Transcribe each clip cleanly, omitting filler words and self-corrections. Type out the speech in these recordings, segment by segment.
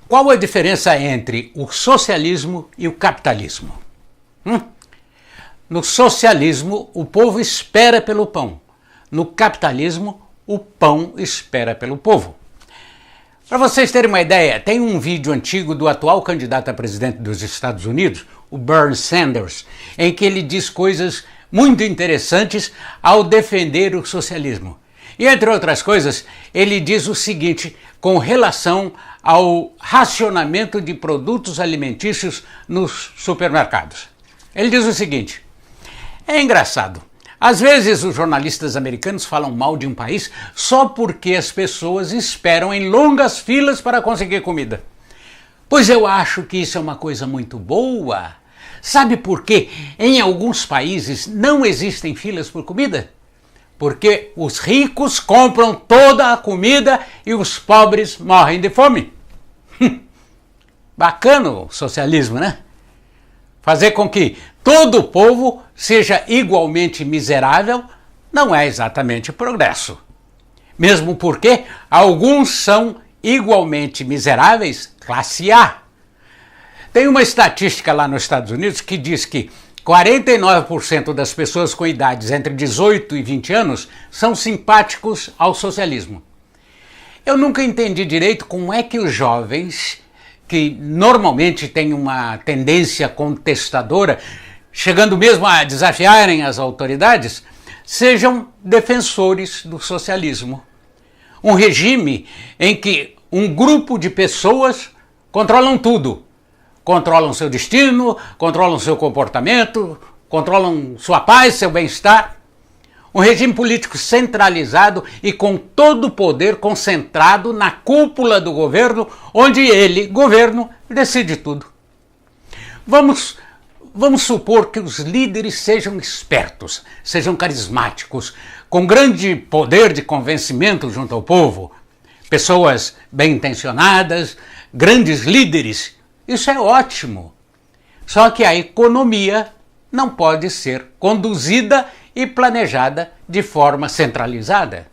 Qual a diferença entre o socialismo e o capitalismo? No socialismo, o povo espera pelo pão. No capitalismo, o pão espera pelo povo. Para vocês terem uma ideia, tem um vídeo antigo do atual candidato a presidente dos Estados Unidos, o Bernie Sanders, em que ele diz coisas muito interessantes ao defender o socialismo. E, entre outras coisas, ele diz o seguinte com relação ao racionamento de produtos alimentícios nos supermercados. Ele diz o seguinte: é engraçado, às vezes os jornalistas americanos falam mal de um país só porque as pessoas esperam em longas filas para conseguir comida. Pois eu acho que isso é uma coisa muito boa. Sabe por quê? Em alguns países não existem filas por comida? Porque os ricos compram toda a comida e os pobres morrem de fome. Bacana o socialismo, né? Fazer com que todo o povo seja igualmente miserável não é exatamente progresso. Mesmo porque alguns são igualmente miseráveis, classe A. Tem uma estatística lá nos Estados Unidos que diz que 49% das pessoas com idades entre 18 e 20 anos são simpáticos ao socialismo. Eu nunca entendi direito como é que os jovens, que normalmente têm uma tendência contestadora, chegando mesmo a desafiarem as autoridades, sejam defensores do socialismo. Um regime em que um grupo de pessoas controlam tudo. Controlam seu destino, controlam seu comportamento, controlam sua paz, seu bem-estar. Um regime político centralizado e com todo o poder concentrado na cúpula do governo, onde ele, governo, decide tudo. Vamos supor que os líderes sejam espertos, sejam carismáticos, com grande poder de convencimento junto ao povo, pessoas bem-intencionadas, grandes líderes. Isso é ótimo. Só que a economia não pode ser conduzida e planejada de forma centralizada.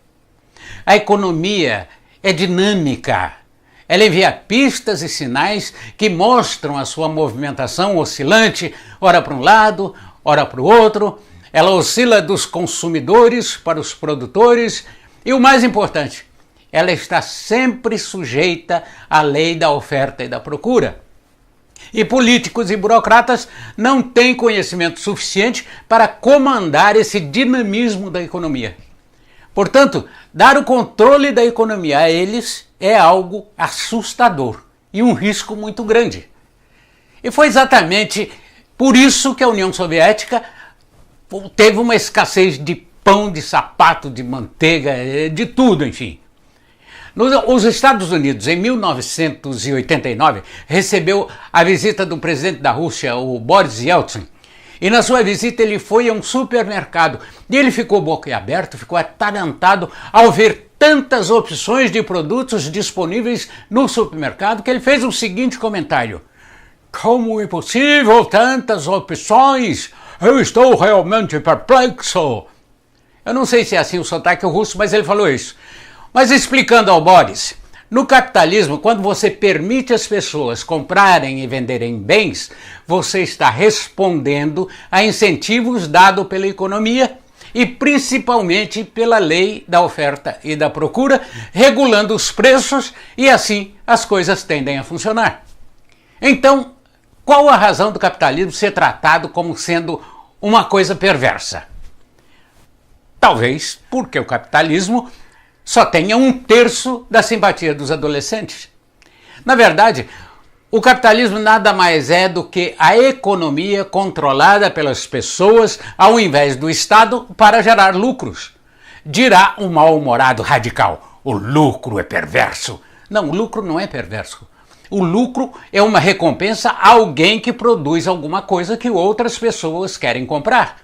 A economia é dinâmica. Ela envia pistas e sinais que mostram a sua movimentação oscilante, ora para um lado, ora para o outro. Ela oscila dos consumidores para os produtores e, o mais importante, ela está sempre sujeita à lei da oferta e da procura. E políticos e burocratas não têm conhecimento suficiente para comandar esse dinamismo da economia. Portanto, dar o controle da economia a eles é algo assustador e um risco muito grande. E foi exatamente por isso que a União Soviética teve uma escassez de pão, de sapato, de manteiga, de tudo, enfim. Os Estados Unidos, em 1989, recebeu a visita do presidente da Rússia, o Boris Yeltsin, e na sua visita ele foi a um supermercado e ele ficou boquiaberto, ficou atarantado ao ver tantas opções de produtos disponíveis no supermercado que ele fez o seguinte comentário: como é possível tantas opções? Eu estou realmente perplexo. Eu não sei se é assim o sotaque russo, mas ele falou isso. Mas explicando ao Boris, no capitalismo, quando você permite as pessoas comprarem e venderem bens, você está respondendo a incentivos dados pela economia e principalmente pela lei da oferta e da procura, regulando os preços e assim as coisas tendem a funcionar. Então, qual a razão do capitalismo ser tratado como sendo uma coisa perversa? Talvez porque o capitalismo só tenha 1/3 da simpatia dos adolescentes. Na verdade, o capitalismo nada mais é do que a economia controlada pelas pessoas ao invés do Estado para gerar lucros. Dirá um mal-humorado radical: o lucro é perverso. Não, o lucro não é perverso. O lucro é uma recompensa a alguém que produz alguma coisa que outras pessoas querem comprar.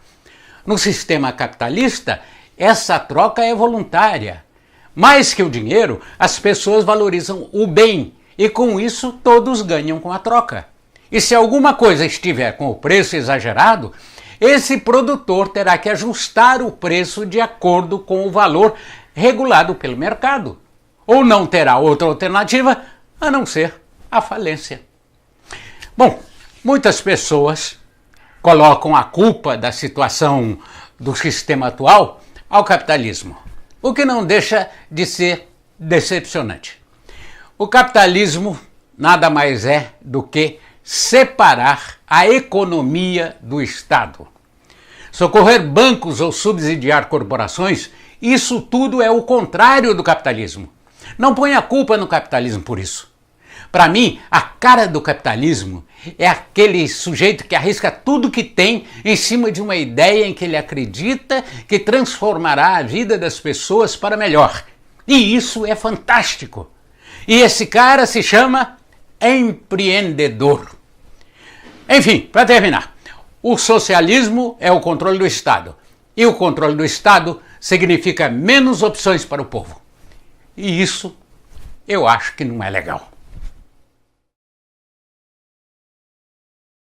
No sistema capitalista, essa troca é voluntária. Mais que o dinheiro, as pessoas valorizam o bem e com isso todos ganham com a troca. E se alguma coisa estiver com o preço exagerado, esse produtor terá que ajustar o preço de acordo com o valor regulado pelo mercado. Ou não terá outra alternativa a não ser à falência. Bom, muitas pessoas colocam a culpa da situação do sistema atual ao capitalismo, o que não deixa de ser decepcionante. O capitalismo nada mais é do que separar a economia do Estado. Socorrer bancos ou subsidiar corporações, isso tudo é o contrário do capitalismo. Não ponha a culpa no capitalismo por isso. Para mim, a cara do capitalismo é aquele sujeito que arrisca tudo que tem em cima de uma ideia em que ele acredita que transformará a vida das pessoas para melhor. E isso é fantástico. E esse cara se chama empreendedor. Enfim, para terminar, o socialismo é o controle do Estado. E o controle do Estado significa menos opções para o povo. E isso eu acho que não é legal.